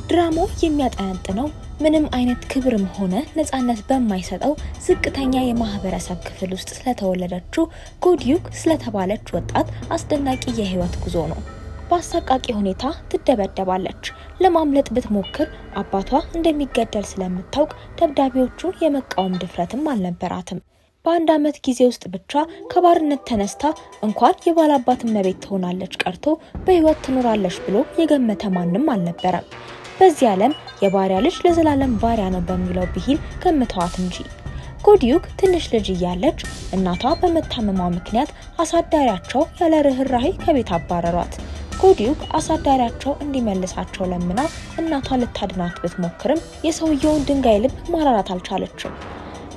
ድራማው የሚያጠነጥነው ምንም አይነት ክብርም ሆነ ነፃነት በማይሰጠው ዝቅተኛ የማህበረሰብ ክፍል ውስጥ ስለተወለደችው ጎዲዩክ ስለተባለች ወጣት አስደናቂ የህይወት ጉዞ ነው። በአሰቃቂ ሁኔታ ትደበደባለች። ለማምለጥ ብትሞክር አባቷ እንደሚገደል ስለምታውቅ ደብዳቤዎቹን የመቃወም ድፍረትም አልነበራትም። በአንድ ዓመት ጊዜ ውስጥ ብቻ ከባርነት ተነስታ እንኳን የባላባት እመቤት ትሆናለች ቀርቶ በህይወት ትኖራለች ብሎ የገመተ ማንም አልነበረም። በዚህ ዓለም የባሪያ ልጅ ለዘላለም ባሪያ ነው በሚለው ብሂል ገምተዋት እንጂ። ጎዲዩክ ትንሽ ልጅ እያለች እናቷ በመታመሟ ምክንያት አሳዳሪያቸው ያለ ርህራሄ ከቤት አባረሯት። ጎዲዩክ አሳዳሪያቸው እንዲመልሳቸው ለምና እናቷ ልታድናት ብትሞክርም የሰውየውን ድንጋይ ልብ ማራራት አልቻለችም።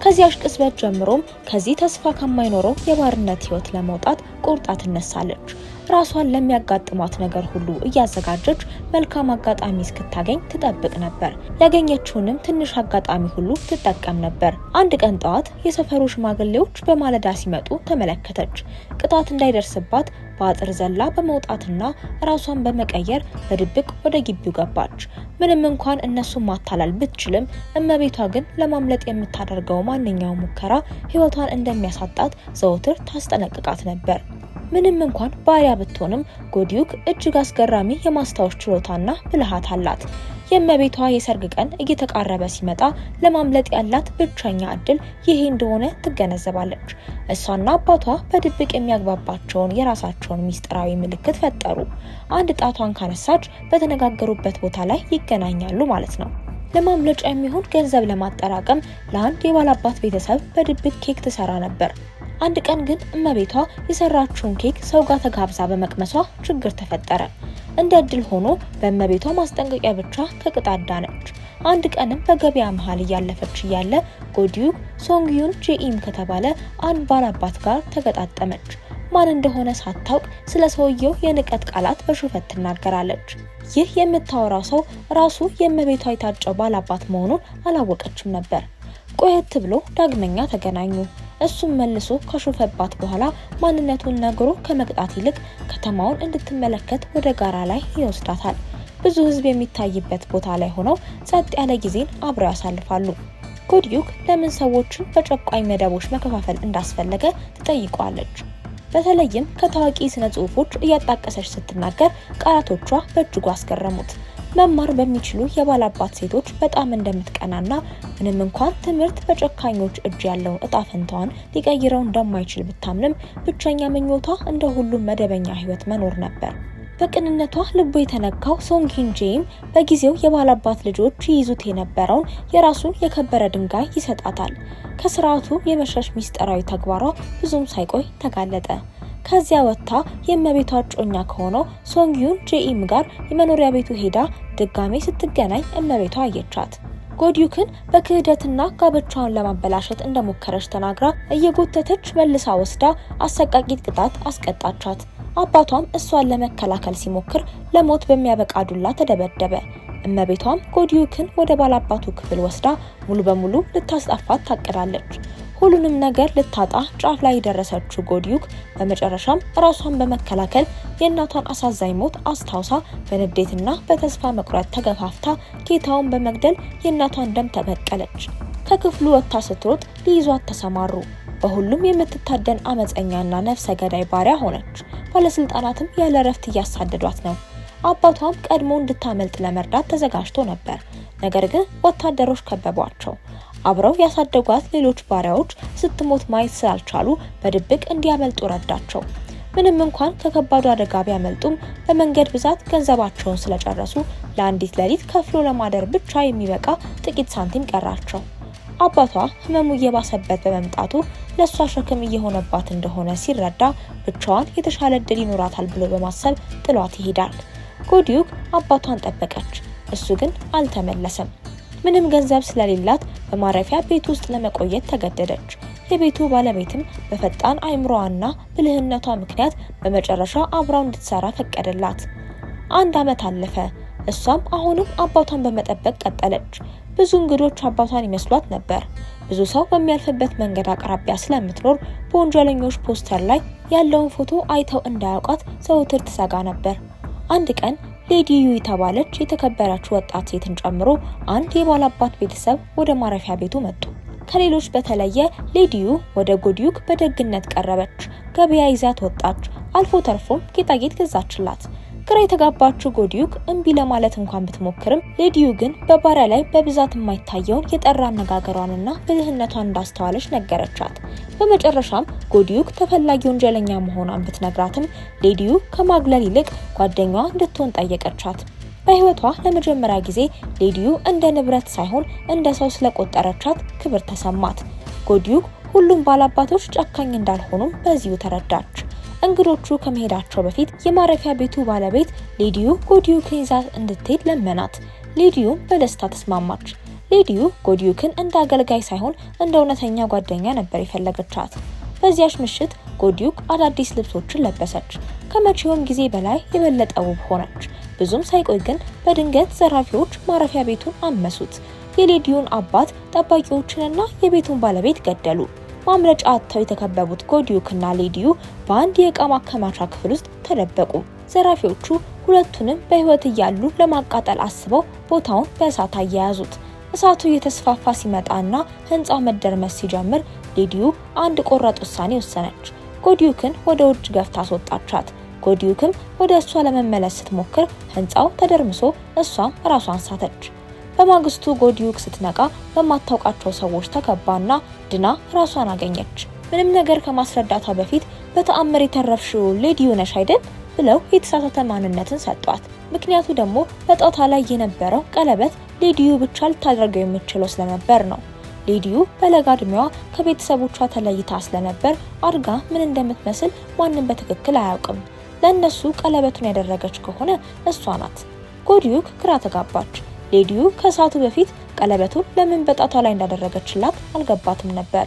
ከዚያሽ ቅጽበት ጀምሮም ከዚህ ተስፋ ከማይኖረው የባርነት ህይወት ለመውጣት ቆርጣ ትነሳለች። ራሷን ለሚያጋጥማት ነገር ሁሉ እያዘጋጀች መልካም አጋጣሚ እስክታገኝ ትጠብቅ ነበር። ያገኘችውንም ትንሽ አጋጣሚ ሁሉ ትጠቀም ነበር። አንድ ቀን ጠዋት የሰፈሩ ሽማግሌዎች በማለዳ ሲመጡ ተመለከተች። ቅጣት እንዳይደርስባት በአጥር ዘላ በመውጣትና ራሷን በመቀየር በድብቅ ወደ ግቢው ገባች። ምንም እንኳን እነሱን ማታላል ብትችልም እመቤቷ ግን ለማምለጥ የምታደርገው ማንኛውም ሙከራ ህይወቷን እንደሚያሳጣት ዘወትር ታስጠነቅቃት ነበር። ምንም እንኳን ባሪያ ብትሆንም ጎዲዩክ እጅግ አስገራሚ የማስታወስ ችሎታና ብልሃት አላት። የእመቤቷ የሰርግ ቀን እየተቃረበ ሲመጣ ለማምለጥ ያላት ብቸኛ እድል ይሄ እንደሆነ ትገነዘባለች። እሷና አባቷ በድብቅ የሚያግባባቸውን የራሳቸውን ሚስጥራዊ ምልክት ፈጠሩ። አንድ ጣቷን ካነሳች በተነጋገሩበት ቦታ ላይ ይገናኛሉ ማለት ነው። ለማምለጫ የሚሆን ገንዘብ ለማጠራቀም ለአንድ የባላባት ቤተሰብ በድብቅ ኬክ ትሰራ ነበር። አንድ ቀን ግን እመቤቷ የሰራችውን ኬክ ሰው ጋር ተጋብዛ በመቅመሷ ችግር ተፈጠረ። እንደ እድል ሆኖ በእመቤቷ ማስጠንቀቂያ ብቻ ከቅጣት ዳነች። አንድ ቀንም በገበያ መሃል እያለፈች እያለ ጎዲዩክ ሶንግዩን ጄኢም ከተባለ አንድ ባላባት ጋር ተገጣጠመች። ማን እንደሆነ ሳታውቅ ስለ ሰውየው የንቀት ቃላት በሹፈት ትናገራለች። ይህ የምታወራው ሰው ራሱ የእመቤቷ የታጨው ባላባት መሆኑን አላወቀችም ነበር። ቆየት ብሎ ዳግመኛ ተገናኙ። እሱም መልሶ ከሾፈባት በኋላ ማንነቱን ነግሮ ከመቅጣት ይልቅ ከተማውን እንድትመለከት ወደ ጋራ ላይ ይወስዳታል። ብዙ ህዝብ የሚታይበት ቦታ ላይ ሆነው ጸጥ ያለ ጊዜን አብረው ያሳልፋሉ። ጎዲዩክ ለምን ሰዎችን በጨቋኝ መደቦች መከፋፈል እንዳስፈለገ ትጠይቀዋለች። በተለይም ከታዋቂ ስነ ጽሁፎች እያጣቀሰች ስትናገር ቃላቶቿ በእጅጉ አስገረሙት። መማር በሚችሉ የባላባት ሴቶች በጣም እንደምትቀናና ምንም እንኳን ትምህርት በጨካኞች እጅ ያለውን እጣ ፈንታዋን ሊቀይረው እንደማይችል ብታምንም ብቸኛ ምኞቷ እንደ ሁሉም መደበኛ ህይወት መኖር ነበር። በቅንነቷ ልቡ የተነካው ሶንግዩን ጄም በጊዜው የባላባት ልጆች ይይዙት የነበረውን የራሱን የከበረ ድንጋይ ይሰጣታል። ከስርዓቱ የመሸሽ ሚስጥራዊ ተግባሯ ብዙም ሳይቆይ ተጋለጠ። ከዚያ ወጥታ የእመቤቷ እጮኛ ከሆነው ሶንግዩን ጄኢም ጋር የመኖሪያ ቤቱ ሄዳ ድጋሜ ስትገናኝ እመቤቷ አየቻት። ጎዲዩክን በክህደትና ጋብቻውን ለማበላሸት እንደሞከረች ተናግራ እየጎተተች መልሳ ወስዳ አሰቃቂት ቅጣት አስቀጣቻት። አባቷም እሷን ለመከላከል ሲሞክር ለሞት በሚያበቃ ዱላ ተደበደበ። እመቤቷም ጎዲዩክን ወደ ባላባቱ ክፍል ወስዳ ሙሉ በሙሉ ልታስጠፋት ታቅዳለች። ሁሉንም ነገር ልታጣ ጫፍ ላይ የደረሰችው ጎዲዩክ በመጨረሻም ራሷን በመከላከል የእናቷን አሳዛኝ ሞት አስታውሳ በንዴትና በተስፋ መቁረጥ ተገፋፍታ ጌታውን በመግደል የእናቷን ደም ተበቀለች። ከክፍሉ ወጥታ ስትሮጥ ሊይዟት ተሰማሩ። በሁሉም የምትታደን አመፀኛና ነፍሰ ገዳይ ባሪያ ሆነች። ባለስልጣናትም ያለ እረፍት እያሳደዷት ነው። አባቷም ቀድሞ እንድታመልጥ ለመርዳት ተዘጋጅቶ ነበር። ነገር ግን ወታደሮች ከበቧቸው። አብረው ያሳደጓት ሌሎች ባሪያዎች ስትሞት ማየት ስላልቻሉ በድብቅ እንዲያመልጡ ረዳቸው። ምንም እንኳን ከከባዱ አደጋ ቢያመልጡም በመንገድ ብዛት ገንዘባቸውን ስለጨረሱ ለአንዲት ሌሊት ከፍሎ ለማደር ብቻ የሚበቃ ጥቂት ሳንቲም ቀራቸው። አባቷ ህመሙ እየባሰበት በመምጣቱ ለሷ ሸክም እየሆነባት እንደሆነ ሲረዳ ብቻዋን የተሻለ እድል ይኖራታል ብሎ በማሰብ ጥሏት ይሄዳል። ጎዲዩክ አባቷን ጠበቀች። እሱ ግን አልተመለሰም። ምንም ገንዘብ ስለሌላት በማረፊያ ቤት ውስጥ ለመቆየት ተገደደች። የቤቱ ባለቤትም በፈጣን አእምሮዋና ብልህነቷ ምክንያት በመጨረሻ አብራው እንድትሰራ ፈቀደላት። አንድ ዓመት አለፈ። እሷም አሁንም አባቷን በመጠበቅ ቀጠለች። ብዙ እንግዶች አባቷን ይመስሏት ነበር። ብዙ ሰው በሚያልፍበት መንገድ አቅራቢያ ስለምትኖር በወንጀለኞች ፖስተር ላይ ያለውን ፎቶ አይተው እንዳያውቃት ዘውትር ትሰጋ ነበር። አንድ ቀን ሌዲዩ የተባለች የተከበረች ወጣት ሴትን ጨምሮ አንድ የባላባት ቤተሰብ ወደ ማረፊያ ቤቱ መጡ። ከሌሎች በተለየ ሌዲዩ ወደ ጎዲዩክ በደግነት ቀረበች፣ ገበያ ይዛት ወጣች፣ አልፎ ተርፎም ጌጣጌጥ ገዛችላት። ግራ የተጋባችው ጎዲዩክ እምቢ ለማለት እንኳን ብትሞክርም ሌዲዩ ግን በባሪያ ላይ በብዛት የማይታየውን የጠራ አነጋገሯንና ብልህነቷን እንዳስተዋለች ነገረቻት። በመጨረሻም ጎዲዩክ ተፈላጊ ወንጀለኛ መሆኗን ብትነግራትም ሌዲዩ ከማግለል ይልቅ ጓደኛዋ እንድትሆን ጠየቀቻት። በህይወቷ ለመጀመሪያ ጊዜ ሌዲዩ እንደ ንብረት ሳይሆን እንደ ሰው ስለቆጠረቻት ክብር ተሰማት። ጎዲዩክ ሁሉም ባላባቶች ጨካኝ እንዳልሆኑም በዚሁ ተረዳች። እንግዶቹ ከመሄዳቸው በፊት የማረፊያ ቤቱ ባለቤት ሌዲዩ ጎዲዩክን ይዛ እንድትሄድ ለመናት። ሌዲዩም በደስታ ተስማማች። ሌዲዩ ጎዲዩክን እንደ አገልጋይ ሳይሆን እንደ እውነተኛ ጓደኛ ነበር የፈለገቻት። በዚያች ምሽት ጎዲዩክ አዳዲስ ልብሶችን ለበሰች። ከመቼውም ጊዜ በላይ የበለጠ ውብ ሆነች። ብዙም ሳይቆይ ግን በድንገት ዘራፊዎች ማረፊያ ቤቱን አመሱት። የሌዲዩን አባት፣ ጠባቂዎችንና የቤቱን ባለቤት ገደሉ። ማምለጫ አጥተው የተከበቡት ጎዲዩክና ሌዲዩ በአንድ የዕቃ ማከማቻ ክፍል ውስጥ ተደበቁ። ዘራፊዎቹ ሁለቱንም በህይወት እያሉ ለማቃጠል አስበው ቦታውን በእሳት አያያዙት። እሳቱ እየተስፋፋ ሲመጣና ህንጻው መደርመስ ሲጀምር ሌዲዩ አንድ ቆራጥ ውሳኔ ወሰነች። ጎዲዩክን ወደ ውጭ ገፍታ አስወጣቻት። ጎዲዩክም ወደ እሷ ለመመለስ ስትሞክር ህንጻው ተደርምሶ እሷም ራሷን ሳተች። በማግስቱ ጎዲዩክ ስትነቃ በማታውቃቸው ሰዎች ተከባና ድና ራሷን አገኘች። ምንም ነገር ከማስረዳቷ በፊት በተአምር የተረፍሽው ሌዲዩ ነሽ አይደል ብለው የተሳሳተ ማንነትን ሰጧት። ምክንያቱ ደግሞ በጣቷ ላይ የነበረው ቀለበት ሌዲዩ ብቻ ልታደርገው የምትችለው ስለነበር ነው። ሌዲዩ በለጋ እድሜዋ ከቤተሰቦቿ ተለይታ ስለነበር አድጋ ምን እንደምትመስል ማንም በትክክል አያውቅም። ለነሱ ቀለበቱን ያደረገች ከሆነ እሷ ናት። ጎዲዩክ ግራ ተጋባች። ሌዲዩ ከእሳቱ በፊት ቀለበቱን ለምን በጣቷ ላይ እንዳደረገችላት አልገባትም ነበር።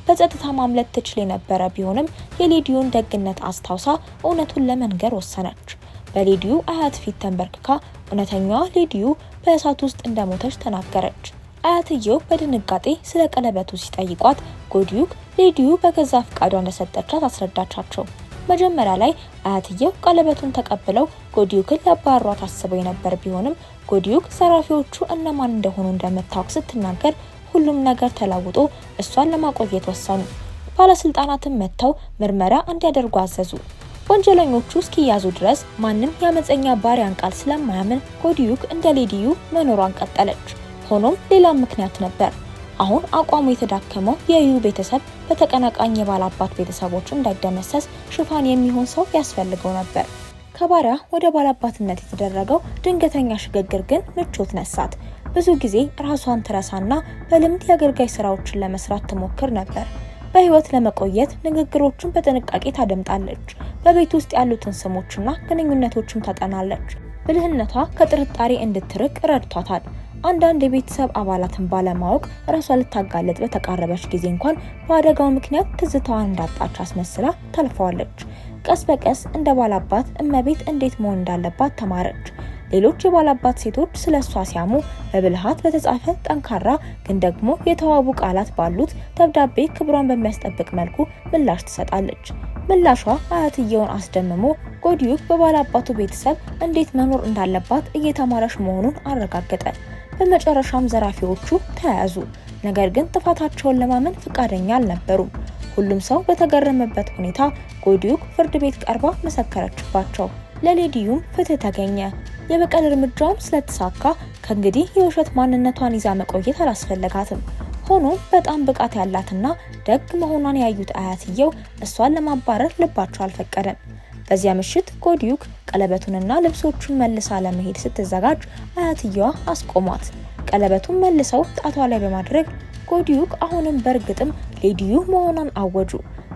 በጸጥታ ማምለጥ ትችል የነበረ ቢሆንም የሌዲዩን ደግነት አስታውሳ እውነቱን ለመንገር ወሰነች። በሌዲዩ አያት ፊት ተንበርክካ እውነተኛዋ ሌዲዩ በእሳቱ ውስጥ እንደሞተች ተናገረች። አያትየው በድንጋጤ ስለ ቀለበቱ ሲጠይቋት ጎዲዩክ ሌዲዩ በገዛ ፍቃዷ እንደሰጠቻት አስረዳቻቸው። መጀመሪያ ላይ አያትየው ቀለበቱን ተቀብለው ጎዲዩክን ሊያባሯት አስበው የነበር ቢሆንም ጎዲዩክ ዘራፊዎቹ እነማን እንደሆኑ እንደምታውቅ ስትናገር ሁሉም ነገር ተለውጦ እሷን ለማቆየት ወሰኑ። ባለስልጣናትም መጥተው ምርመራ እንዲያደርጉ አዘዙ። ወንጀለኞቹ እስኪያዙ ድረስ ማንም የአመፀኛ ባሪያን ቃል ስለማያምን ጎዲዩክ እንደ ሌዲዩ መኖሯን ቀጠለች። ሆኖም ሌላ ምክንያት ነበር። አሁን አቋሙ የተዳከመው የዩ ቤተሰብ በተቀናቃኝ የባላባት ቤተሰቦች እንዳይደመሰስ ሽፋን የሚሆን ሰው ያስፈልገው ነበር። ከባሪያ ወደ ባላባትነት የተደረገው ድንገተኛ ሽግግር ግን ምቾት ነሳት። ብዙ ጊዜ ራሷን ትረሳና በልምድ የአገልጋይ ስራዎችን ለመስራት ትሞክር ነበር። በህይወት ለመቆየት ንግግሮችን በጥንቃቄ ታደምጣለች። በቤት ውስጥ ያሉትን ስሞችና ግንኙነቶችን ታጠናለች። ብልህነቷ ከጥርጣሬ እንድትርቅ ረድቷታል። አንዳንድ የቤተሰብ አባላትን ባለማወቅ ራሷ ልታጋለጥ በተቃረበች ጊዜ እንኳን በአደጋው ምክንያት ትዝታዋን እንዳጣች አስመስላ ታልፈዋለች። ቀስ በቀስ እንደ ባላባት እመቤት እንዴት መሆን እንዳለባት ተማረች። ሌሎች የባላባት ሴቶች ስለሷ ሲያሙ በብልሃት በተጻፈ ጠንካራ ግን ደግሞ የተዋቡ ቃላት ባሉት ደብዳቤ ክብሯን በሚያስጠብቅ መልኩ ምላሽ ትሰጣለች። ምላሿ አያትየውን አስደምሞ ጎዲዩክ በባላባቱ ቤተሰብ እንዴት መኖር እንዳለባት እየተማረች መሆኑን አረጋገጠ። በመጨረሻም ዘራፊዎቹ ተያዙ። ነገር ግን ጥፋታቸውን ለማመን ፈቃደኛ አልነበሩም። ሁሉም ሰው በተገረመበት ሁኔታ ጎዲዩክ ፍርድ ቤት ቀርባ መሰከረችባቸው። ለሌዲዩም ፍትህ ተገኘ። የበቀል እርምጃውም ስለተሳካ ከእንግዲህ የውሸት ማንነቷን ይዛ መቆየት አላስፈለጋትም። ሆኖም በጣም ብቃት ያላትና ደግ መሆኗን ያዩት አያትየው እሷን ለማባረር ልባቸው አልፈቀደም። በዚያ ምሽት ጎዲዩክ ቀለበቱንና ልብሶቹን መልሳ ለመሄድ ስትዘጋጅ አያትየዋ አስቆሟት። ቀለበቱን መልሰው ጣቷ ላይ በማድረግ ጎዲዩክ አሁንም በእርግጥም ሌዲዩ መሆኗን አወጁ።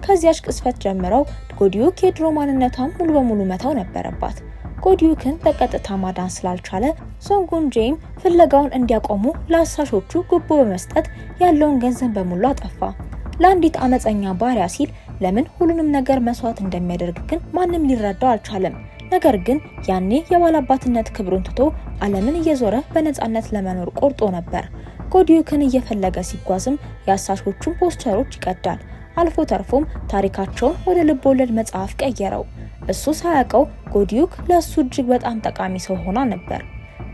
ከዚያች ቅስፈት ጀምረው ጎዲዩክ የድሮ ማንነቷን ሙሉ በሙሉ መተው ነበረባት። ጎዲዩክን በቀጥታ ማዳን ስላልቻለ ሶንጉንጄም ፍለጋውን እንዲያቆሙ ለአሳሾቹ ጉቦ በመስጠት ያለውን ገንዘብ በሙሉ አጠፋ። ለአንዲት አመፀኛ ባሪያ ሲል ለምን ሁሉንም ነገር መስዋዕት እንደሚያደርግ ግን ማንም ሊረዳው አልቻለም። ነገር ግን ያኔ የባላባትነት ክብሩን ትቶ ዓለምን እየዞረ በነፃነት ለመኖር ቆርጦ ነበር። ጎዲዩክን እየፈለገ ሲጓዝም የአሳሾቹን ፖስተሮች ይቀዳል። አልፎ ተርፎም ታሪካቸውን ወደ ልቦለድ መጽሐፍ ቀየረው። እሱ ሳያውቀው ጎዲዩክ ለሱ እጅግ በጣም ጠቃሚ ሰው ሆና ነበር።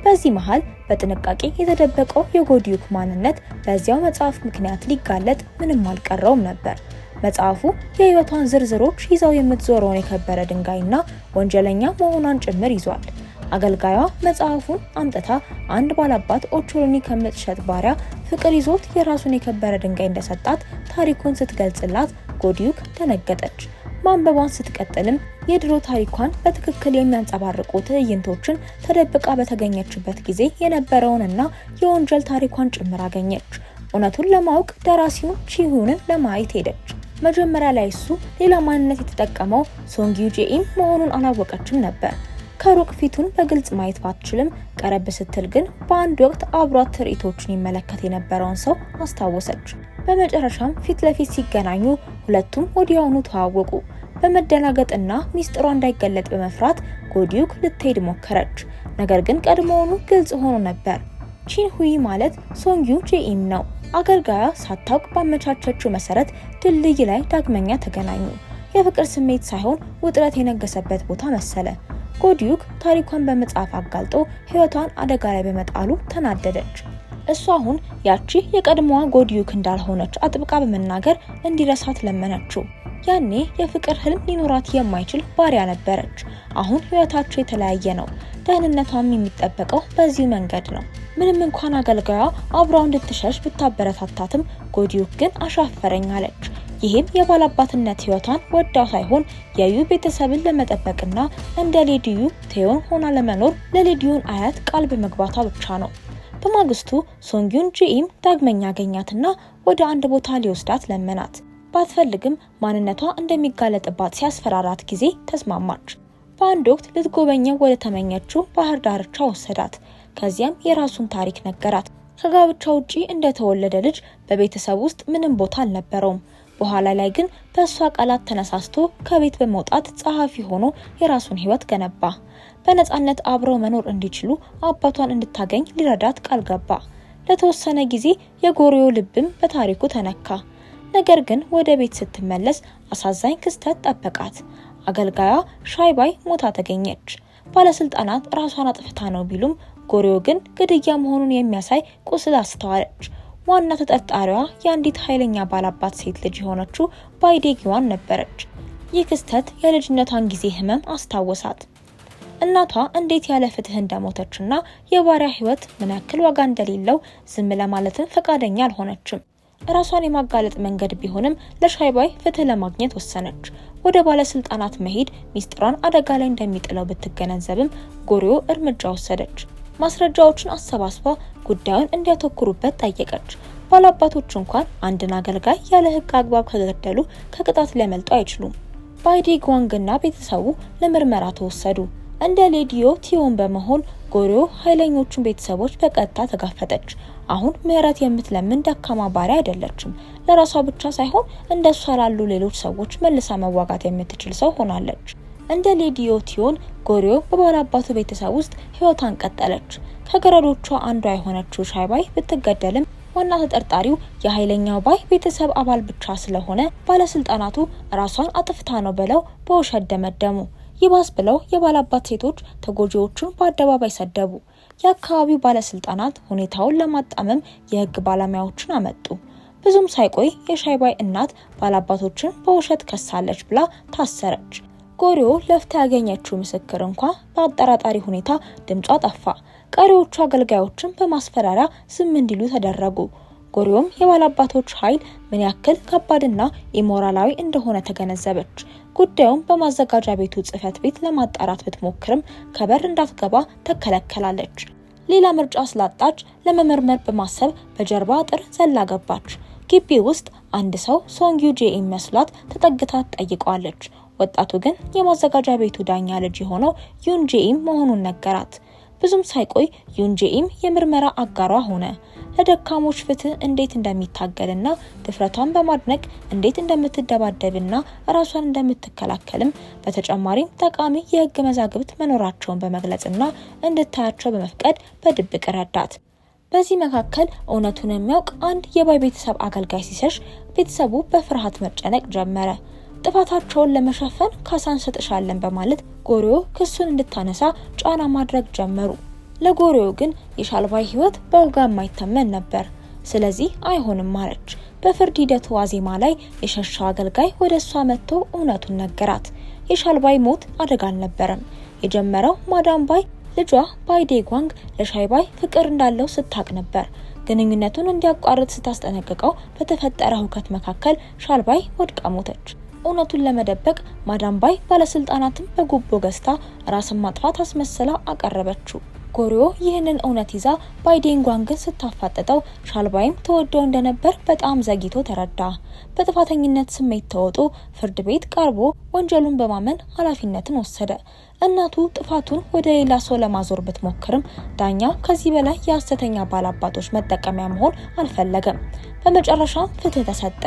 በዚህ መሃል በጥንቃቄ የተደበቀው የጎዲዩክ ማንነት በዚያው መጽሐፍ ምክንያት ሊጋለጥ ምንም አልቀረውም ነበር። መጽሐፉ የህይወቷን ዝርዝሮች ይዛው የምትዞረውን የከበረ ድንጋይና ወንጀለኛ መሆኗን ጭምር ይዟል። አገልጋዩዋ መጽሐፉን አምጥታ አንድ ባላባት ኦቾሎኒ ከምትሸጥ ባሪያ ፍቅር ይዞት የራሱን የከበረ ድንጋይ እንደሰጣት ታሪኩን ስትገልጽላት ጎዲዩክ ደነገጠች። ማንበቧን ስትቀጥልም የድሮ ታሪኳን በትክክል የሚያንጸባርቁ ትዕይንቶችን ተደብቃ በተገኘችበት ጊዜ የነበረውንና የወንጀል ታሪኳን ጭምር አገኘች። እውነቱን ለማወቅ ደራሲውን ቺሁንን ለማየት ሄደች። መጀመሪያ ላይ እሱ ሌላ ማንነት የተጠቀመው ሶንግዩ ጄኢም መሆኑን አላወቀችም ነበር። ከሩቅ ፊቱን በግልጽ ማየት ባትችልም ቀረብ ስትል ግን በአንድ ወቅት አብሯት ትርኢቶችን ይመለከት የነበረውን ሰው አስታወሰች። በመጨረሻም ፊት ለፊት ሲገናኙ ሁለቱም ወዲያውኑ ተዋወቁ። በመደናገጥና ሚስጥሯ እንዳይገለጥ በመፍራት ጎዲዩክ ልትሄድ ሞከረች። ነገር ግን ቀድሞውኑ ግልጽ ሆኖ ነበር። ቺንሁይ ማለት ሶንግዩ ጄኢም ነው። አገልጋያ ሳታውቅ ባመቻቸችው መሰረት ድልድይ ላይ ዳግመኛ ተገናኙ። የፍቅር ስሜት ሳይሆን ውጥረት የነገሰበት ቦታ መሰለ። ጎዲዩክ ታሪኳን በመጽሐፍ አጋልጦ ህይወቷን አደጋ ላይ በመጣሉ ተናደደች። እሷ አሁን ያቺ የቀድሞዋ ጎዲዩክ እንዳልሆነች አጥብቃ በመናገር እንዲረሳት ለመነችው። ያኔ የፍቅር ህልም ሊኖራት የማይችል ባሪያ ነበረች። አሁን ህይወታቸው የተለያየ ነው። ደህንነቷም የሚጠበቀው በዚሁ መንገድ ነው። ምንም እንኳን አገልጋያ አብራው እንድትሸሽ ብታበረታታትም ጎዲዩክ ግን አሻፈረኝ አለች። ይህም የባላባትነት ህይወቷን ወዳው ሳይሆን የዩ ቤተሰብን ለመጠበቅና እንደ ሌዲዩ ቴዮን ሆና ለመኖር ለሌዲዩን አያት ቃል በመግባቷ ብቻ ነው። በማግስቱ ሶንግዩን ጄኢም ዳግመኛ አገኛትና ወደ አንድ ቦታ ሊወስዳት ለመናት። ባትፈልግም ማንነቷ እንደሚጋለጥባት ሲያስፈራራት ጊዜ ተስማማች። በአንድ ወቅት ልትጎበኘው ወደ ተመኘችው ባህር ዳርቻ ወሰዳት። ከዚያም የራሱን ታሪክ ነገራት። ከጋብቻ ውጪ እንደተወለደ ልጅ በቤተሰብ ውስጥ ምንም ቦታ አልነበረውም። በኋላ ላይ ግን በእሷ ቃላት ተነሳስቶ ከቤት በመውጣት ጸሐፊ ሆኖ የራሱን ህይወት ገነባ። በነጻነት አብረው መኖር እንዲችሉ አባቷን እንድታገኝ ሊረዳት ቃል ገባ። ለተወሰነ ጊዜ የጎሪዮ ልብም በታሪኩ ተነካ። ነገር ግን ወደ ቤት ስትመለስ አሳዛኝ ክስተት ጠበቃት። አገልጋያ ሻይባይ ሞታ ተገኘች። ባለስልጣናት ራሷን አጥፍታ ነው ቢሉም ጎሪዮ ግን ግድያ መሆኑን የሚያሳይ ቁስል አስተዋለች። ዋና ተጠርጣሪዋ የአንዲት ኃይለኛ ባላባት ሴት ልጅ የሆነችው ባይዴጊዋን ነበረች። ይህ ክስተት የልጅነቷን ጊዜ ህመም አስታወሳት። እናቷ እንዴት ያለ ፍትህ እንደሞተችና የባሪያ ህይወት ምን ያክል ዋጋ እንደሌለው ዝም ለማለትን ፈቃደኛ አልሆነችም። ራሷን የማጋለጥ መንገድ ቢሆንም ለሻይባይ ፍትህ ለማግኘት ወሰነች። ወደ ባለስልጣናት መሄድ ሚስጥሯን አደጋ ላይ እንደሚጥለው ብትገነዘብም ጎሪዮ እርምጃ ወሰደች። ማስረጃዎችን አሰባስባ ጉዳዩን እንዲያተኩሩበት ጠየቀች። ባላባቶች እንኳን አንድን አገልጋይ ያለ ህግ አግባብ ከገደሉ ከቅጣት ሊያመልጡ አይችሉም። ባይዴጊዋንግና ቤተሰቡ ለምርመራ ተወሰዱ። እንደ ሌዲዮ ቲዮን በመሆን ጎሪዮ ኃይለኞቹን ቤተሰቦች በቀጥታ ተጋፈጠች። አሁን ምህረት የምትለምን ደካማ ባሪያ አይደለችም። ለራሷ ብቻ ሳይሆን እንደሷ ላሉ ሌሎች ሰዎች መልሳ መዋጋት የምትችል ሰው ሆናለች። እንደ ሌዲዮ ቲዮን ጎሪዮ በባላባቱ ቤተሰብ ውስጥ ህይወቷን ቀጠለች። ከገረዶቿ አንዷ የሆነችው ሻይባይ ብትገደልም ዋና ተጠርጣሪው የኃይለኛው ባይ ቤተሰብ አባል ብቻ ስለሆነ ባለስልጣናቱ ራሷን አጥፍታ ነው ብለው በውሸት ደመደሙ። ይባስ ብለው የባላባት ሴቶች ተጎጂዎቹን በአደባባይ ሰደቡ። የአካባቢው ባለስልጣናት ሁኔታውን ለማጣመም የህግ ባለሙያዎችን አመጡ። ብዙም ሳይቆይ የሻይባይ እናት ባላባቶችን በውሸት ከሳለች ብላ ታሰረች። ጎሪዮ ለፍታ ያገኘችው ምስክር እንኳን በአጠራጣሪ ሁኔታ ድምጿ ጠፋ። ቀሪዎቹ አገልጋዮችን በማስፈራሪያ ዝም እንዲሉ ተደረጉ። ጎሪዮም የባላባቶች ኃይል ምን ያክል ከባድና ኢሞራላዊ እንደሆነ ተገነዘበች። ጉዳዩን በማዘጋጃ ቤቱ ጽህፈት ቤት ለማጣራት ብትሞክርም ከበር እንዳትገባ ተከለከላለች። ሌላ ምርጫ ስላጣች ለመመርመር በማሰብ በጀርባ አጥር ዘላ ገባች። ግቢ ውስጥ አንድ ሰው ሶንግዩ ጄኢም መስሏት ተጠግታ ጠይቀዋለች። ወጣቱ ግን የማዘጋጃ ቤቱ ዳኛ ልጅ የሆነው ዩን ጄኢም መሆኑን ነገራት። ብዙም ሳይቆይ ዩን ጄኢም የምርመራ አጋሯ ሆነ። ለደካሞች ፍትህ እንዴት እንደሚታገልና ድፍረቷን በማድነቅ እንዴት እንደምትደባደብና ራሷን እንደምትከላከልም በተጨማሪም ጠቃሚ የህግ መዛግብት መኖራቸውን በመግለጽና እንድታያቸው በመፍቀድ በድብቅ ረዳት። በዚህ መካከል እውነቱን የሚያውቅ አንድ የባይ ቤተሰብ አገልጋይ ሲሸሽ ቤተሰቡ በፍርሃት መጨነቅ ጀመረ። ጥፋታቸውን ለመሸፈን ካሳን ሰጥሻለን በማለት ጎሪዮ ክሱን እንድታነሳ ጫና ማድረግ ጀመሩ። ለጎሪዮ ግን የሻልባይ ህይወት በውጋ የማይተመን ነበር። ስለዚህ አይሆንም አለች። በፍርድ ሂደቱ ዋዜማ ላይ የሸሻው አገልጋይ ወደ እሷ መጥቶ እውነቱን ነገራት። የሻልባይ ሞት አደጋ አልነበረም። የጀመረው ማዳም ባይ ልጇ ባይዴጓንግ ለሻይባይ ፍቅር እንዳለው ስታቅ ነበር። ግንኙነቱን እንዲያቋርጥ ስታስጠነቅቀው በተፈጠረ ሁከት መካከል ሻልባይ ወድቃ ሞተች። እውነቱን ለመደበቅ ማዳም ባይ ባለስልጣናትን በጉቦ ገዝታ ራስን ማጥፋት አስመስላ አቀረበችው። ጎሪዮ ይህንን እውነት ይዛ ባይዴጓንግን ስታፋጠጠው ሻልባይም ተወደው እንደነበር በጣም ዘግይቶ ተረዳ። በጥፋተኝነት ስሜት ተወጦ ፍርድ ቤት ቀርቦ ወንጀሉን በማመን ኃላፊነትን ወሰደ። እናቱ ጥፋቱን ወደ ሌላ ሰው ለማዞር ብትሞክርም ዳኛው ከዚህ በላይ የሐሰተኛ ባላባቶች መጠቀሚያ መሆን አልፈለገም። በመጨረሻ ፍትህ ተሰጠ።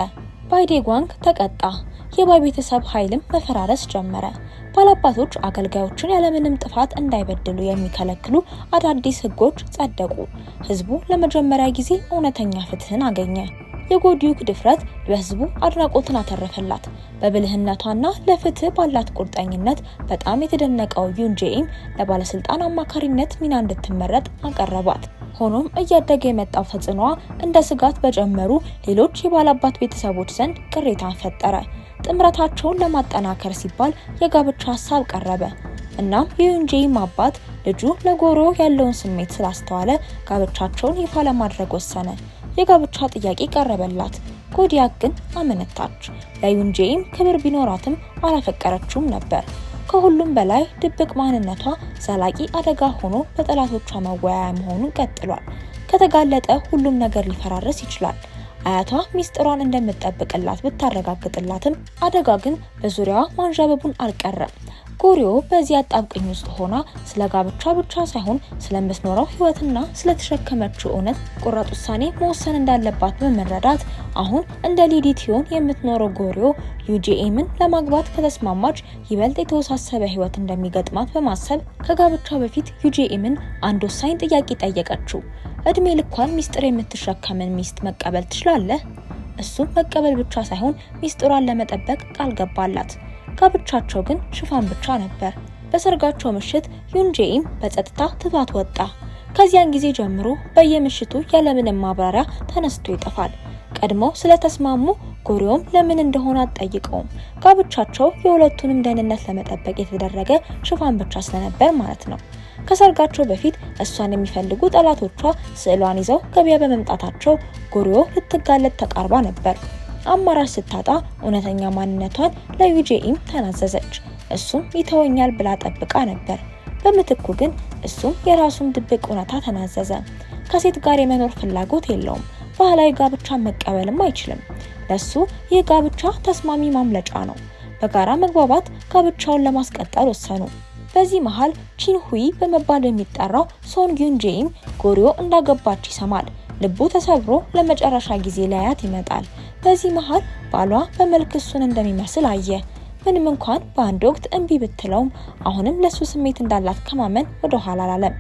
ባይዴጓንግ ተቀጣ። የባይ ቤተሰብ ኃይልም መፈራረስ ጀመረ። ባላባቶች አገልጋዮችን ያለምንም ጥፋት እንዳይበድሉ የሚከለክሉ አዳዲስ ህጎች ጸደቁ። ህዝቡ ለመጀመሪያ ጊዜ እውነተኛ ፍትህን አገኘ። የጎዲዩክ ድፍረት በህዝቡ አድናቆትን አተረፈላት። በብልህነቷና ለፍትህ ባላት ቁርጠኝነት በጣም የተደነቀው ዩንጄኢም ለባለስልጣን አማካሪነት ሚና እንድትመረጥ አቀረባት። ሆኖም እያደገ የመጣው ተጽዕኖዋ እንደ ስጋት በጨመሩ ሌሎች የባላባት ቤተሰቦች ዘንድ ቅሬታን ፈጠረ። ጥምረታቸውን ለማጠናከር ሲባል የጋብቻ ሀሳብ ቀረበ። እናም የዩንጄኢም አባት ልጁ ለጎሪዮ ያለውን ስሜት ስላስተዋለ ጋብቻቸውን ይፋ ለማድረግ ወሰነ። የጋብቻ ጥያቄ ቀረበላት። ጎዲያክ ግን አመነታች። ለዩንጄኢም ክብር ቢኖራትም አላፈቀረችውም ነበር። ከሁሉም በላይ ድብቅ ማንነቷ ዘላቂ አደጋ ሆኖ በጠላቶቿ መወያያ መሆኑን ቀጥሏል። ከተጋለጠ ሁሉም ነገር ሊፈራረስ ይችላል። አያቷ ሚስጥሯን እንደምትጠብቅላት ብታረጋግጥላትም አደጋ ግን በዙሪያዋ ማንዣበቡን አልቀረም። ጎሪዮ በዚህ አጣብቅኝ ውስጥ ሆና ስለ ጋብቻ ብቻ ሳይሆን ስለምትኖረው ህይወትና ስለተሸከመችው እውነት ቁራጥ ውሳኔ መወሰን እንዳለባት በመረዳት አሁን እንደ ሊዲቲዮን የምትኖረው ጎሪዮ ዩጄኢምን ለማግባት ከተስማማች ይበልጥ የተወሳሰበ ህይወት እንደሚገጥማት በማሰብ ከጋብቻ በፊት ዩጄኢምን አንድ ወሳኝ ጥያቄ ጠየቀችው። እድሜ ልኳን ሚስጥር የምትሸከምን ሚስት መቀበል ትችላለህ? እሱም መቀበል ብቻ ሳይሆን ሚስጥሯን ለመጠበቅ ቃል ገባላት። ጋብቻቸው ግን ሽፋን ብቻ ነበር። በሰርጋቸው ምሽት ዩንጄኢም በጸጥታ ትቷት ወጣ። ከዚያን ጊዜ ጀምሮ በየምሽቱ ያለምንም ማብራሪያ ተነስቶ ይጠፋል። ቀድሞ ስለተስማሙ ጎሪዮም ለምን እንደሆነ አትጠይቀውም። ጋብቻቸው የሁለቱንም ደህንነት ለመጠበቅ የተደረገ ሽፋን ብቻ ስለነበር ማለት ነው። ከሰርጋቸው በፊት እሷን የሚፈልጉ ጠላቶቿ ስዕሏን ይዘው ገበያ በመምጣታቸው ጎሪዮ ልትጋለጥ ተቃርባ ነበር። አማራጭ ስታጣ እውነተኛ ማንነቷን ለዩጄኢም ተናዘዘች። እሱም ይተወኛል ብላ ጠብቃ ነበር። በምትኩ ግን እሱም የራሱን ድብቅ እውነታ ተናዘዘ። ከሴት ጋር የመኖር ፍላጎት የለውም። ባህላዊ ጋብቻ መቀበልም አይችልም። ለሱ ይህ ጋብቻ ተስማሚ ማምለጫ ነው። በጋራ መግባባት ጋብቻውን ለማስቀጠል ወሰኑ። በዚህ መሃል ቺንሁይ በመባል የሚጠራው ሶንግ ዩንጄኢም ጎሪዮ እንዳገባች ይሰማል። ልቡ ተሰብሮ ለመጨረሻ ጊዜ ሊያያት ይመጣል። በዚህ መሃል ባሏ በመልክ እሱን እንደሚመስል አየ። ምንም እንኳን በአንድ ወቅት እንቢ ብትለውም አሁንም ለሱ ስሜት እንዳላት ከማመን ወደ ኋላ አላለም።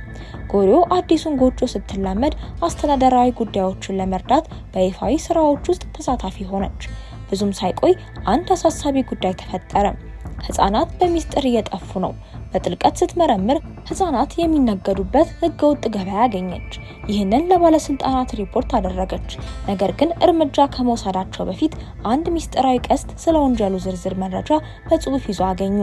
ጎሪዮ አዲሱን ጎጆ ስትላመድ አስተዳደራዊ ጉዳዮችን ለመርዳት በይፋዊ ስራዎች ውስጥ ተሳታፊ ሆነች። ብዙም ሳይቆይ አንድ አሳሳቢ ጉዳይ ተፈጠረ። ህፃናት በሚስጥር እየጠፉ ነው። በጥልቀት ስትመረምር ህፃናት የሚነገዱበት ህገወጥ ገበያ ያገኘች። ይህንን ለባለስልጣናት ሪፖርት አደረገች። ነገር ግን እርምጃ ከመውሰዳቸው በፊት አንድ ሚስጥራዊ ቀስት ስለ ወንጀሉ ዝርዝር መረጃ በጽሁፍ ይዞ አገኙ።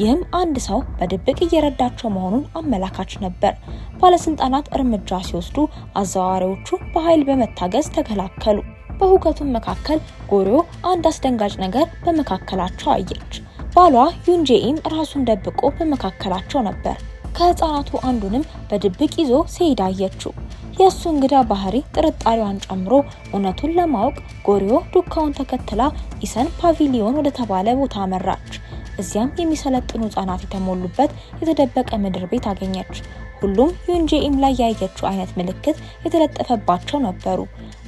ይህም አንድ ሰው በድብቅ እየረዳቸው መሆኑን አመላካች ነበር። ባለስልጣናት እርምጃ ሲወስዱ አዘዋዋሪዎቹ በኃይል በመታገዝ ተከላከሉ። በሁከቱም መካከል ጎሪዮ አንድ አስደንጋጭ ነገር በመካከላቸው አየች። ባሏ ዩንጄኢም ራሱን ደብቆ በመካከላቸው ነበር። ከህፃናቱ አንዱንም በድብቅ ይዞ ሲሄድ አየችው። የእሱ እንግዳ ባህሪ ጥርጣሬዋን ጨምሮ እውነቱን ለማወቅ ጎሪዮ ዱካውን ተከትላ ኢሰን ፓቪሊዮን ወደ ተባለ ቦታ አመራች። እዚያም የሚሰለጥኑ ህፃናት የተሞሉበት የተደበቀ ምድር ቤት አገኘች። ሁሉም ዩንጄኢም ላይ ያየችው አይነት ምልክት የተለጠፈባቸው ነበሩ።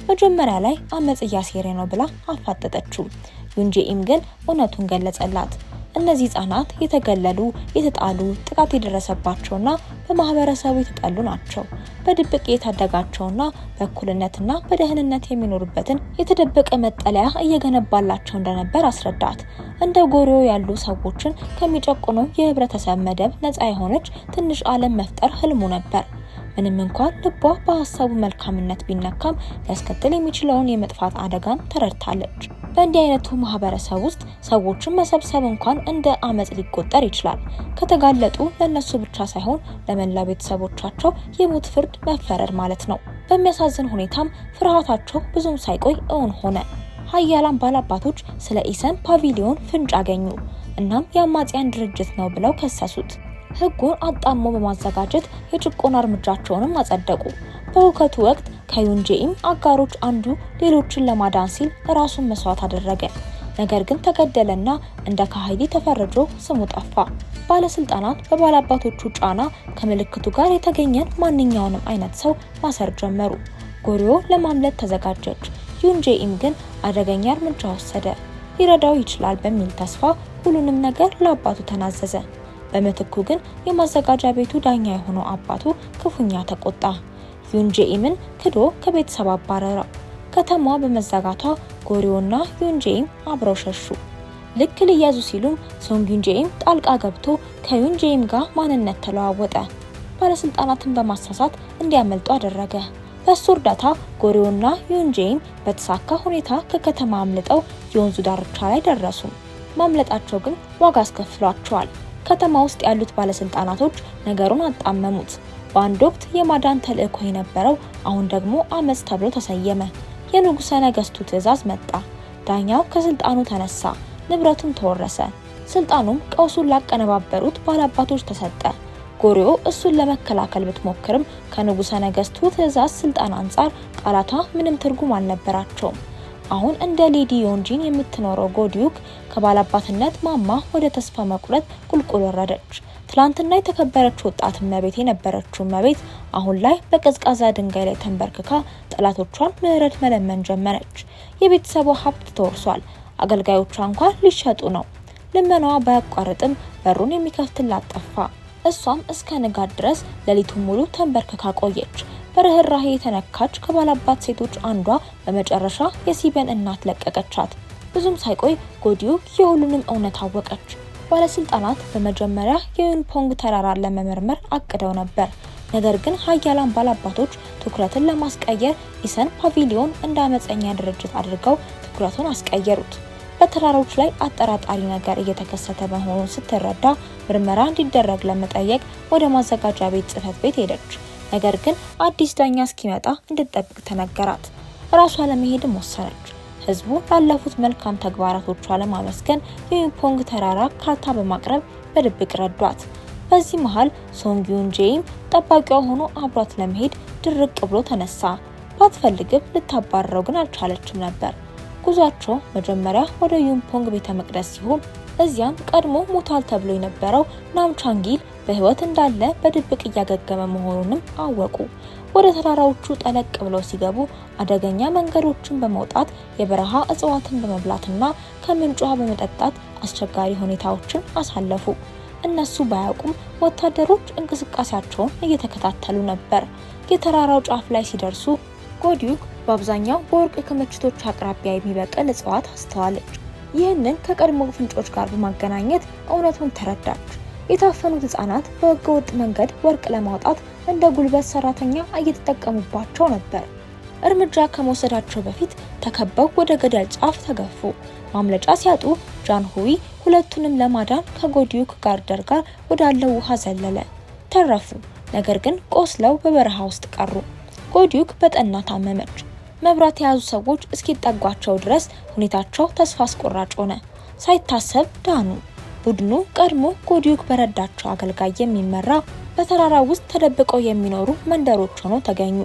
መጀመሪያ ላይ አመጽ እያሴረ ነው ብላ አፋጠጠችው። ዩንጄኢም ግን እውነቱን ገለጸላት። እነዚህ ህጻናት የተገለሉ፣ የተጣሉ፣ ጥቃት የደረሰባቸውና በማህበረሰቡ የተጠሉ ናቸው። በድብቅ የታደጋቸውና በእኩልነትና በደህንነት የሚኖሩበትን የተደበቀ መጠለያ እየገነባላቸው እንደነበር አስረዳት። እንደ ጎሪዮ ያሉ ሰዎችን ከሚጨቁነው የህብረተሰብ መደብ ነፃ የሆነች ትንሽ ዓለም መፍጠር ህልሙ ነበር። ምንም እንኳን ልቧ በሀሳቡ መልካምነት ቢነካም ሊያስከትል የሚችለውን የመጥፋት አደጋም ተረድታለች። በእንዲህ አይነቱ ማህበረሰብ ውስጥ ሰዎችን መሰብሰብ እንኳን እንደ አመጽ ሊቆጠር ይችላል። ከተጋለጡ ለነሱ ብቻ ሳይሆን ለመላ ቤተሰቦቻቸው የሞት ፍርድ መፈረድ ማለት ነው። በሚያሳዝን ሁኔታም ፍርሃታቸው ብዙም ሳይቆይ እውን ሆነ። ሀያላን ባላባቶች ስለ ኢሰን ፓቪሊዮን ፍንጭ አገኙ። እናም የአማጽያን ድርጅት ነው ብለው ከሰሱት። ህጉን አጣሞ በማዘጋጀት የጭቆና እርምጃቸውንም አጸደቁ። በሁከቱ ወቅት ከዩንጄኢም አጋሮች አንዱ ሌሎችን ለማዳን ሲል ራሱን መስዋዕት አደረገ። ነገር ግን ተገደለና እንደ ካህዲ ተፈርጆ ስሙ ጠፋ። ባለስልጣናት በባላባቶቹ ጫና ከምልክቱ ጋር የተገኘን ማንኛውንም አይነት ሰው ማሰር ጀመሩ። ጎሪዮ ለማምለጥ ተዘጋጀች። ዩንጄኢም ግን አደገኛ እርምጃ ወሰደ። ሊረዳው ይችላል በሚል ተስፋ ሁሉንም ነገር ለአባቱ ተናዘዘ። በምትኩ ግን የማዘጋጃ ቤቱ ዳኛ የሆነው አባቱ ክፉኛ ተቆጣ። ዩንጄኢምን ክዶ ከቤተሰብ አባረረው። ከተማዋ በመዘጋቷ ጎሪዮና ዩንጄኢም አብረው ሸሹ። ልክ ሊያዙ ሲሉም ሶንግ ዩንጄኢም ጣልቃ ገብቶ ከዩንጄኢም ጋር ማንነት ተለዋወጠ። ባለስልጣናትን በማሳሳት እንዲያመልጡ አደረገ። በሱ እርዳታ ጎሪዮና ዩንጄኢም በተሳካ ሁኔታ ከከተማ አምልጠው የወንዙ ዳርቻ ላይ ደረሱ። ማምለጣቸው ግን ዋጋ አስከፍሏቸዋል። ከተማ ውስጥ ያሉት ባለስልጣናቶች ነገሩን አጣመሙት። በአንድ ወቅት የማዳን ተልእኮ የነበረው አሁን ደግሞ አመጽ ተብሎ ተሰየመ። የንጉሠ ነገስቱ ትዕዛዝ መጣ። ዳኛው ከስልጣኑ ተነሳ፣ ንብረቱም ተወረሰ። ስልጣኑም ቀውሱን ላቀነባበሩት ባላባቶች ተሰጠ። ጎሪዮ እሱን ለመከላከል ብትሞክርም ከንጉሠ ነገስቱ ትዕዛዝ ስልጣን አንጻር ቃላቷ ምንም ትርጉም አልነበራቸውም። አሁን እንደ ሌዲ ዮንጂን የምትኖረው ጎዲዩክ ከባላባትነት ማማ ወደ ተስፋ መቁረጥ ቁልቁል ወረደች። ትላንትና የተከበረች ወጣት እመቤት የነበረችው እመቤት አሁን ላይ በቀዝቃዛ ድንጋይ ላይ ተንበርክካ ጠላቶቿን ምህረት መለመን ጀመረች። የቤተሰቧ ሀብት ተወርሷል። አገልጋዮቿ እንኳን ሊሸጡ ነው። ልመናዋ ባያቋርጥም በሩን የሚከፍትላት ጠፋ። እሷም እስከ ንጋት ድረስ ሌሊቱን ሙሉ ተንበርክካ ቆየች። በርህራሄ የተነካች ከባላባት ሴቶች አንዷ በመጨረሻ የሲበን እናት ለቀቀቻት። ብዙም ሳይቆይ ጎዲዩክ የሁሉንም እውነት አወቀች። ባለስልጣናት በመጀመሪያ የዩንፖንግ ተራራን ለመመርመር አቅደው ነበር። ነገር ግን ሀያላን ባላባቶች ትኩረትን ለማስቀየር ኢሰን ፓቪሊዮን እንደ አመፀኛ ድርጅት አድርገው ትኩረቱን አስቀየሩት። በተራሮች ላይ አጠራጣሪ ነገር እየተከሰተ መሆኑን ስትረዳ ምርመራ እንዲደረግ ለመጠየቅ ወደ ማዘጋጃ ቤት ጽሕፈት ቤት ሄደች። ነገር ግን አዲስ ዳኛ እስኪመጣ እንድትጠብቅ ተነገራት። ራሷ ለመሄድም ወሰነች። ህዝቡ ላለፉት መልካም ተግባራቶቿ ለማመስገን የዩንፖንግ ተራራ ካርታ በማቅረብ በድብቅ ረዷት። በዚህ መሃል ሶንግ ዩንጄኢም ጠባቂዋ ሆኖ አብሯት ለመሄድ ድርቅ ብሎ ተነሳ። ባትፈልግም ልታባረረው ግን አልቻለችም ነበር። ጉዟቸው መጀመሪያ ወደ ዩንፖንግ ቤተ መቅደስ ሲሆን እዚያም ቀድሞ ሞታል ተብሎ የነበረው ናምቻንጊል በህይወት እንዳለ በድብቅ እያገገመ መሆኑንም አወቁ። ወደ ተራራዎቹ ጠለቅ ብለው ሲገቡ አደገኛ መንገዶችን በመውጣት የበረሃ እጽዋትን በመብላትና ከምንጯ በመጠጣት አስቸጋሪ ሁኔታዎችን አሳለፉ። እነሱ ባያውቁም ወታደሮች እንቅስቃሴያቸውን እየተከታተሉ ነበር። የተራራው ጫፍ ላይ ሲደርሱ ጎዲዩክ በአብዛኛው በወርቅ ክምችቶች አቅራቢያ የሚበቅል እጽዋት አስተዋለች። ይህንን ከቀድሞ ፍንጮች ጋር በማገናኘት እውነቱን ተረዳች። የታፈኑት ህጻናት በህገወጥ መንገድ ወርቅ ለማውጣት እንደ ጉልበት ሰራተኛ እየተጠቀሙባቸው ነበር። እርምጃ ከመውሰዳቸው በፊት ተከበው ወደ ገደል ጫፍ ተገፉ። ማምለጫ ሲያጡ ጃንሁዊ ሁለቱንም ለማዳን ከጎዲዩክ ጋርደር ጋር ወዳለው ውሃ ዘለለ። ተረፉ፣ ነገር ግን ቆስለው በበረሃ ውስጥ ቀሩ። ጎዲዩክ በጠና ታመመች። መብራት የያዙ ሰዎች እስኪጠጓቸው ድረስ ሁኔታቸው ተስፋ አስቆራጭ ሆነ። ሳይታሰብ ዳኑ። ቡድኑ ቀድሞ ጎዲዩክ በረዳቸው አገልጋይ የሚመራ በተራራ ውስጥ ተደብቀው የሚኖሩ መንደሮች ሆነው ተገኙ።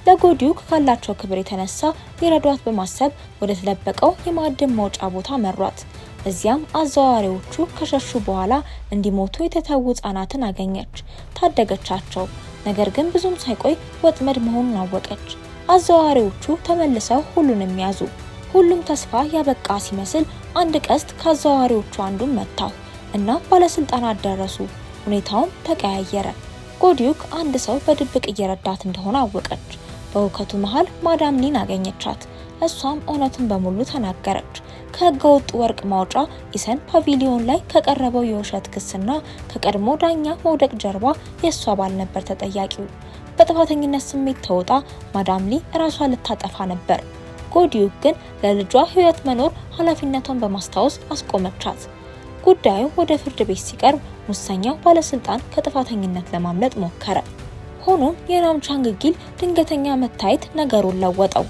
ለጎዲዩክ ካላቸው ክብር የተነሳ ሊረዷት በማሰብ ወደ ተደበቀው የማዕድን መውጫ ቦታ መሯት። እዚያም አዘዋዋሪዎቹ ከሸሹ በኋላ እንዲሞቱ የተተዉ ህጻናትን አገኘች። ታደገቻቸው። ነገር ግን ብዙም ሳይቆይ ወጥመድ መሆኑን አወቀች። አዘዋዋሪዎቹ ተመልሰው ሁሉንም ያዙ። ሁሉም ተስፋ ያበቃ ሲመስል አንድ ቀስት ከአዘዋዋሪዎቹ አንዱን መታው። እና ባለስልጣናት ደረሱ። ሁኔታውም ተቀያየረ። ጎዲዩክ አንድ ሰው በድብቅ እየረዳት እንደሆነ አወቀች። በውከቱ መሃል ማዳም ሊን አገኘቻት። እሷም እውነቱን በሙሉ ተናገረች። ከህገወጥ ወርቅ ማውጫ ኢሰን ፓቪሊዮን ላይ ከቀረበው የውሸት ክስና ከቀድሞ ዳኛ መውደቅ ጀርባ የእሷ ባል ነበር ተጠያቂው። በጥፋተኝነት ስሜት ተውጣ ማዳም ሊ ራሷን ልታጠፋ ነበር። ጎዲዩክ ግን ለልጇ ህይወት መኖር ኃላፊነቷን በማስታወስ አስቆመቻት። ጉዳዩ ወደ ፍርድ ቤት ሲቀርብ ሙሰኛው ባለስልጣን ከጥፋተኝነት ለማምለጥ ሞከረ። ሆኖም የናምቻንግ ጊል ድንገተኛ መታየት ነገሩን ለወጠው።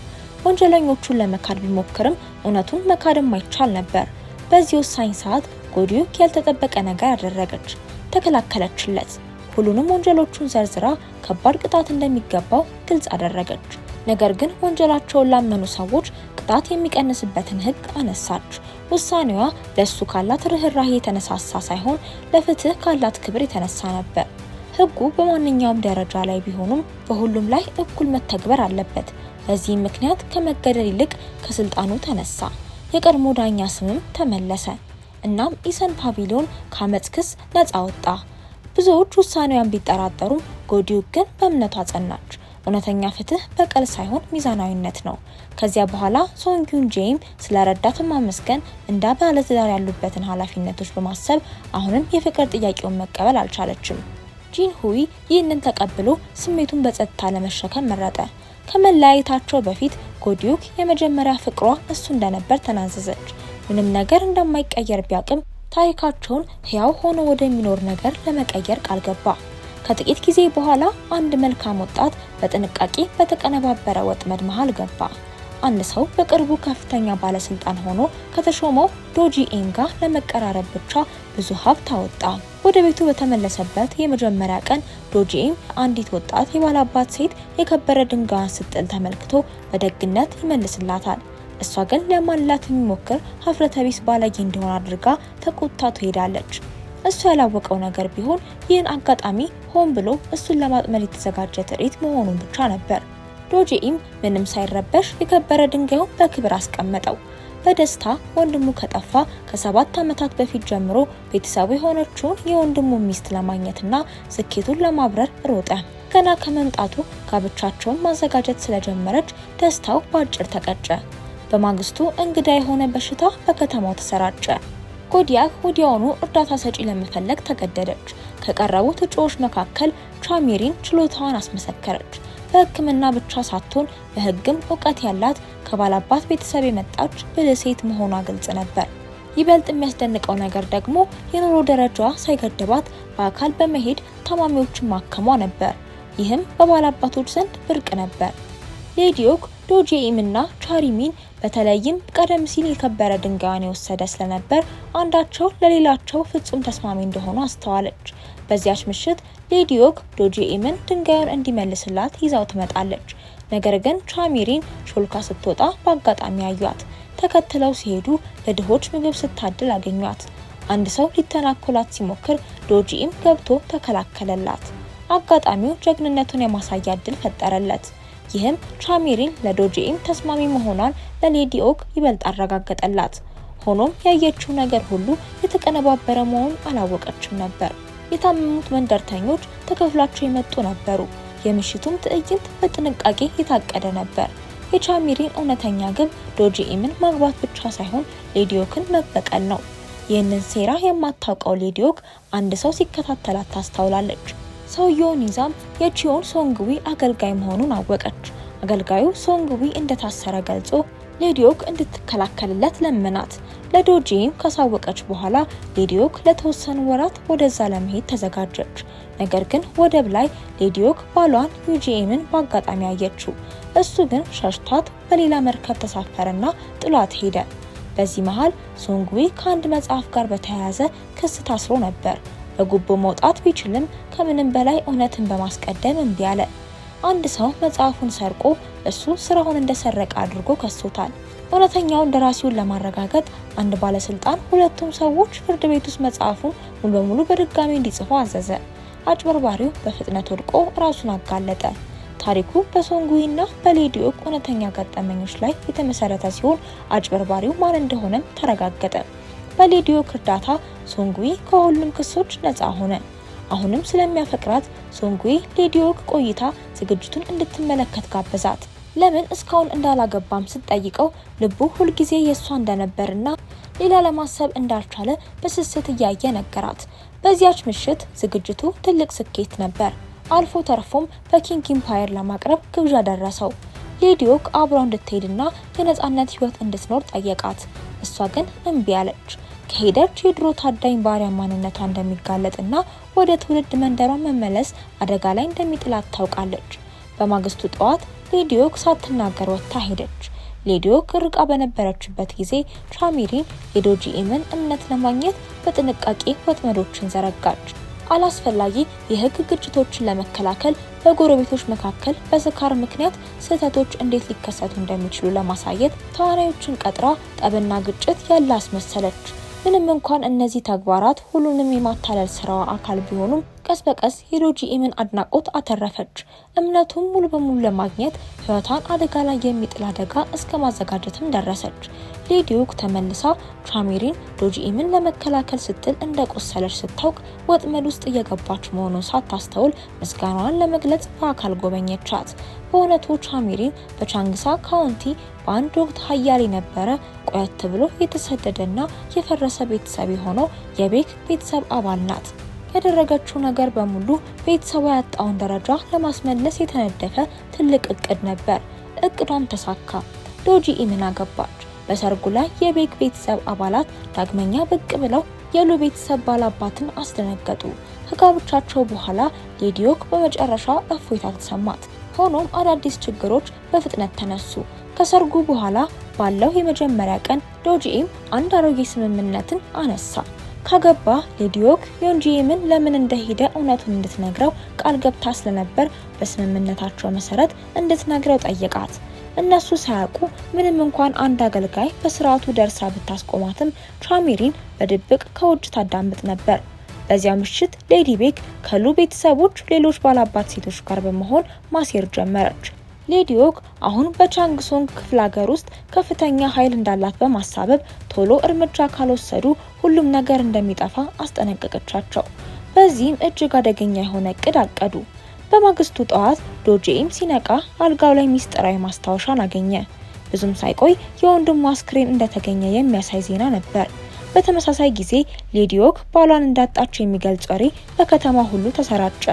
ወንጀለኞቹን ለመካድ ቢሞክርም እውነቱን መካድ የማይቻል ነበር። በዚህ ወሳኝ ሰዓት ጎዲዩክ ያልተጠበቀ ነገር አደረገች። ተከላከለችለት። ሁሉንም ወንጀሎቹን ዘርዝራ ከባድ ቅጣት እንደሚገባው ግልጽ አደረገች። ነገር ግን ወንጀላቸውን ላመኑ ሰዎች ቅጣት የሚቀንስበትን ህግ አነሳች። ውሳኔዋ ለሱ ካላት ርህራሄ የተነሳሳ ሳይሆን ለፍትህ ካላት ክብር የተነሳ ነበር። ህጉ በማንኛውም ደረጃ ላይ ቢሆንም በሁሉም ላይ እኩል መተግበር አለበት። በዚህ ምክንያት ከመገደል ይልቅ ከስልጣኑ ተነሳ። የቀድሞ ዳኛ ስምም ተመለሰ። እናም ኢሰን ፓቪሊዮን ከአመጽ ክስ ነፃ ወጣ። ብዙዎች ውሳኔዋን ቢጠራጠሩም ጎዲዩክ ግን በእምነቷ ጸናች። እውነተኛ ፍትህ በቀል ሳይሆን ሚዛናዊነት ነው። ከዚያ በኋላ ሶንጊዩን ጄም ስለረዳት ማመስገን እንደ ባለትዳር ያሉበትን ኃላፊነቶች በማሰብ አሁንም የፍቅር ጥያቄውን መቀበል አልቻለችም። ጂን ሁይ ይህንን ተቀብሎ ስሜቱን በጸጥታ ለመሸከም መረጠ። ከመለያየታቸው በፊት ጎዲዩክ የመጀመሪያ ፍቅሯ እሱ እንደነበር ተናዘዘች። ምንም ነገር እንደማይቀየር ቢያቅም ታሪካቸውን ህያው ሆኖ ወደሚኖር ነገር ለመቀየር ቃል ገባ። ከጥቂት ጊዜ በኋላ አንድ መልካም ወጣት በጥንቃቄ በተቀነባበረ ወጥመድ መሃል ገባ። አንድ ሰው በቅርቡ ከፍተኛ ባለስልጣን ሆኖ ከተሾመው ዶጂኤም ጋር ለመቀራረብ ብቻ ብዙ ሀብት አወጣ። ወደ ቤቱ በተመለሰበት የመጀመሪያ ቀን ዶጂኤም አንዲት ወጣት የባላባት ሴት የከበረ ድንጋይን ስትጥል ተመልክቶ በደግነት ይመልስላታል። እሷ ግን ሊያማልላት የሚሞክር ሀፍረተ ቢስ ባለጌ እንደሆነ አድርጋ ተቆጥታ ትሄዳለች። እሱ ያላወቀው ነገር ቢሆን ይህን አጋጣሚ ሆን ብሎ እሱን ለማጥመድ የተዘጋጀ ትርኢት መሆኑን ብቻ ነበር። ዶጂኤም ምንም ሳይረበሽ የከበረ ድንጋዩን በክብር አስቀመጠው። በደስታ ወንድሙ ከጠፋ ከ7 ዓመታት በፊት ጀምሮ ቤተሰቡ የሆነችውን የወንድሙ ሚስት ለማግኘትና ስኬቱን ለማብረር ሮጠ። ገና ከመምጣቱ ጋብቻቸውን ማዘጋጀት ስለጀመረች ደስታው በአጭር ተቀጨ። በማግስቱ እንግዳ የሆነ በሽታ በከተማው ተሰራጨ። ጎዲያክ ወዲያውኑ እርዳታ ሰጪ ለመፈለግ ተገደደች። ከቀረቡት እጩዎች መካከል ቻሚሪን ችሎታዋን አስመሰከረች። በሕክምና ብቻ ሳትሆን በሕግም እውቀት ያላት ከባላባት ቤተሰብ የመጣች ብልህ ሴት መሆኗ ግልጽ ነበር። ይበልጥ የሚያስደንቀው ነገር ደግሞ የኑሮ ደረጃዋ ሳይገድባት በአካል በመሄድ ታማሚዎችን ማከሟ ነበር። ይህም በባላባቶች ዘንድ ብርቅ ነበር። ሌዲዮክ ዶጂኤምና ቻሪሚን በተለይም ቀደም ሲል የከበረ ድንጋዩን የወሰደ ስለነበር አንዳቸው ለሌላቸው ፍጹም ተስማሚ እንደሆኑ አስተዋለች። በዚያች ምሽት ሌዲዮክ ዶጂኤምን ድንጋዩን እንዲመልስላት ይዛው ትመጣለች። ነገር ግን ቻሚሪን ሾልካ ስትወጣ በአጋጣሚ ያዩት። ተከትለው ሲሄዱ ለድሆች ምግብ ስታድል አገኟት። አንድ ሰው ሊተናኮላት ሲሞክር ዶጂኤም ገብቶ ተከላከለላት። አጋጣሚው ጀግንነቱን የማሳያ እድል ፈጠረለት። ይህም ቻሚሪን ለዶጂኤም ተስማሚ መሆኗን ለሌዲዮክ ይበልጥ አረጋገጠላት። ሆኖም ያየችው ነገር ሁሉ የተቀነባበረ መሆኑን አላወቀችም ነበር። የታመሙት መንደርተኞች ተከፍሏቸው የመጡ ነበሩ። የምሽቱም ትዕይንት በጥንቃቄ የታቀደ ነበር። የቻሚሪን እውነተኛ ግብ ዶጂኤምን ማግባት ብቻ ሳይሆን ሌዲዮክን መበቀል ነው። ይህንን ሴራ የማታውቀው ሌዲዮክ አንድ ሰው ሲከታተላት ታስተውላለች። ሰውየውን ይዛም የቺዮን ሶንግዊ አገልጋይ መሆኑን አወቀች። አገልጋዩ ሶንግዊ እንደታሰረ ገልጾ ሌዲዮክ እንድትከላከልለት ለመናት። ለዶጂኤም ካሳወቀች በኋላ ሌዲዮክ ለተወሰኑ ወራት ወደዛ ለመሄድ ተዘጋጀች። ነገር ግን ወደብ ላይ ሌዲዮክ ባሏን ዩጂኤምን በአጋጣሚ አየችው። እሱ ግን ሸሽቷት በሌላ መርከብ ተሳፈረና ጥሏት ሄደ። በዚህ መሃል ሶንግዊ ከአንድ መጽሐፍ ጋር በተያያዘ ክስ ታስሮ ነበር። በጉቦ መውጣት ቢችልም ከምንም በላይ እውነትን በማስቀደም እምቢ አለ። አንድ ሰው መጽሐፉን ሰርቆ እሱ ስራውን እንደሰረቀ አድርጎ ከሶታል። እውነተኛውን ደራሲውን ለማረጋገጥ አንድ ባለስልጣን ሁለቱም ሰዎች ፍርድ ቤት ውስጥ መጽሐፉን ሙሉ በሙሉ በድጋሚ እንዲጽፉ አዘዘ። አጭበርባሪው በፍጥነት ወድቆ ራሱን አጋለጠ። ታሪኩ በሶንግዊና በሌዲዮክ እውነተኛ ገጠመኞች ላይ የተመሰረተ ሲሆን አጭበርባሪው ማን እንደሆነም ተረጋገጠ። በሌዲዮክ እርዳታ ሶንጉይ ከሁሉም ክሶች ነፃ ሆነ። አሁንም ስለሚያፈቅራት ሶንጉይ ሌዲዮክ ቆይታ ዝግጅቱን እንድትመለከት ጋበዛት። ለምን እስካሁን እንዳላገባም ስትጠይቀው ልቡ ሁልጊዜ የሷ እንደነበርና ሌላ ለማሰብ እንዳልቻለ በስስት እያየ ነገራት። በዚያች ምሽት ዝግጅቱ ትልቅ ስኬት ነበር። አልፎ ተርፎም በኪንግ ኢምፓየር ለማቅረብ ግብዣ ደረሰው። ሌዲዮክ አብራው እንድትሄድና የነጻነት ህይወት እንድትኖር ጠየቃት። እሷ ግን እምቢ አለች። ከሄደች የድሮ ታዳኝ ባሪያ ማንነቷ እንደሚጋለጥና ወደ ትውልድ መንደሯ መመለስ አደጋ ላይ እንደሚጥላት ታውቃለች። በማግስቱ ጠዋት ሌዲዮክ ሳትናገር ወጥታ ሄደች። ሌዲዮክ ርቃ በነበረችበት ጊዜ ቻሚሪን የዶጂኢምን እምነት ለማግኘት በጥንቃቄ ወጥመዶችን ዘረጋች። አላስፈላጊ የህግ ግጭቶችን ለመከላከል በጎረቤቶች መካከል በስካር ምክንያት ስህተቶች እንዴት ሊከሰቱ እንደሚችሉ ለማሳየት ተዋናዮችን ቀጥራ ጠብና ግጭት ያለ አስመሰለች። ምንም እንኳን እነዚህ ተግባራት ሁሉንም የማታለል ስራዋ አካል ቢሆኑም ቀስ በቀስ የዶጂኢምን አድናቆት አተረፈች። እምነቱን ሙሉ በሙሉ ለማግኘት ህይወቷን አደጋ ላይ የሚጥል አደጋ እስከ ማዘጋጀትም ደረሰች። ሌዲዮክ ተመልሳ ቻሚሪን ዶጂኢምን ለመከላከል ስትል እንደቆሰለች ስታውቅ ወጥመድ ውስጥ እየገባች መሆኑን ሳታስተውል ምስጋናዋን ለመግለጽ በአካል ጎበኘቻት። በእውነቱ ቻሚሪን በቻንግሳ ካውንቲ በአንድ ወቅት ሀያል የነበረ ቆየት ብሎ የተሰደደና የፈረሰ ቤተሰብ የሆነው የቤክ ቤተሰብ አባል ናት። ያደረገችው ነገር በሙሉ ቤተሰቧ ያጣውን ደረጃ ለማስመለስ የተነደፈ ትልቅ እቅድ ነበር። እቅዷም ተሳካ። ዶጂኢምን አገባች። በሰርጉ ላይ የቤክ ቤተሰብ አባላት ዳግመኛ ብቅ ብለው የሉ ቤተሰብ ባላባትን አስደነገጡ። ከጋብቻቸው በኋላ ሌዲዮክ በመጨረሻ እፎይታ ተሰማት። ሆኖም አዳዲስ ችግሮች በፍጥነት ተነሱ። ከሰርጉ በኋላ ባለው የመጀመሪያ ቀን ዶጂኢም አንድ አሮጌ ስምምነትን አነሳ። ካገባ ሌዲዮክ ዮንጂኢምን ለምን እንደሄደ እውነቱን እንድትነግረው ቃል ገብታ ስለነበር በስምምነታቸው መሰረት እንድትነግረው ጠየቃት። እነሱ ሳያውቁ ምንም እንኳን አንድ አገልጋይ በስርዓቱ ደርሳ ብታስቆማትም ቻሚሪን በድብቅ ከውጭ ታዳምጥ ነበር። በዚያ ምሽት ሌዲ ቤክ ከሉ ቤተሰቦች ሌሎች ባላባት ሴቶች ጋር በመሆን ማሴር ጀመረች። ሌዲዮክ አሁን በቻንግሶንግ ክፍለ ሀገር ውስጥ ከፍተኛ ኃይል እንዳላት በማሳበብ ቶሎ እርምጃ ካልወሰዱ ሁሉም ነገር እንደሚጠፋ አስጠነቀቀቻቸው። በዚህም እጅግ አደገኛ የሆነ እቅድ አቀዱ። በማግስቱ ጠዋት ዶጂኢም ሲነቃ አልጋው ላይ ሚስጥራዊ ማስታወሻን አገኘ። ብዙም ሳይቆይ የወንድሙ አስክሬን እንደተገኘ የሚያሳይ ዜና ነበር። በተመሳሳይ ጊዜ ሌዲዮክ ባሏን እንዳጣች የሚገልጽ ወሬ በከተማ ሁሉ ተሰራጨ።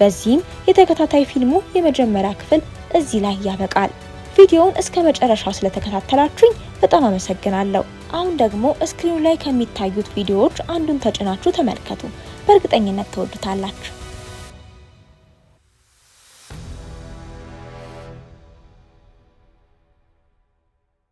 በዚህም የተከታታይ ፊልሙ የመጀመሪያ ክፍል እዚህ ላይ ያበቃል። ቪዲዮውን እስከ መጨረሻው ስለተከታተላችሁኝ በጣም አመሰግናለሁ። አሁን ደግሞ ስክሪኑ ላይ ከሚታዩት ቪዲዮዎች አንዱን ተጭናችሁ ተመልከቱ። በእርግጠኝነት ትወዱታላችሁ።